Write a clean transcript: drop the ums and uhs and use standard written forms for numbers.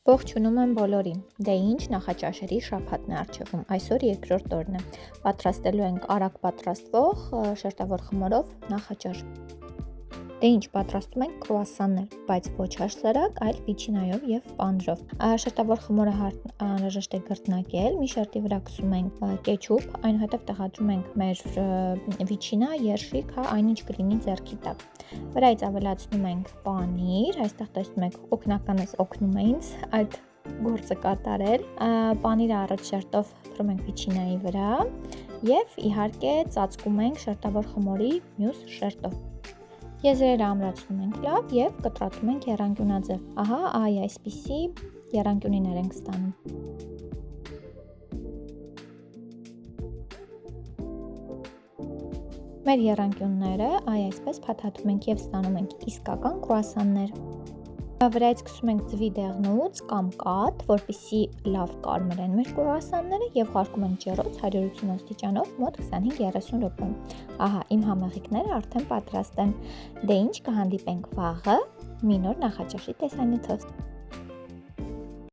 Ողջունում եմ բոլորին, դե ինչ նախաճաշերի շաբաթն է առջևում, այսօր երկրորդ օրն է, պատրաստելու ենք արագ պատրաստվող շերտավոր խմորով նախաճաշ։ Դե ինչ պատրաստում ենք կրուասաններ, բայց ոչ հաշսարակ, այլ վիչինայով և պանրով։ Շերտավոր խմորը անհրաժեշտ է գրտնագել, մի շերտի վրա քսում ենք կեչուպ, այնուհետև տեղադրում ենք մեր վիչինա, երշիկ, այնինչ կլինի ձեռքի տակ։ Վրայից ավելացնում ենք պանիր, այստեղ տեսնում եք օգնականս օգնում է ինձ այդ գործը կատարել։ Պանիրը առաջ շերտով թռում ենք վիչինայի վրա և իհարկե ծածկում ենք շերտավոր խմորի մյուս շերտով։ Եզրերը ամրացնում ենք լավ և կտրատում ենք եռանկյունաձև։ Ահա այսպիսի եռանկյունիներ ենք ստանում։ Մեր եռանկյունները այսպես փաթաթում ենք և ստանում ենք իսկական կրուասաններ։ Վրայից քսում ենք ձվի դեղնուց կամ կաթ, որպեսզի լավ կարմրեն մեր կրուասանները և ղարկում ենք ջեռոց 180 աստիճանով մոտ 25-30 րոպե։ Ահա իմ համեղիկները արդեն պատրաստ են։ Դե ինչ կհանդիպենք վաղը մի նոր նախաճաշի տեսանյութով։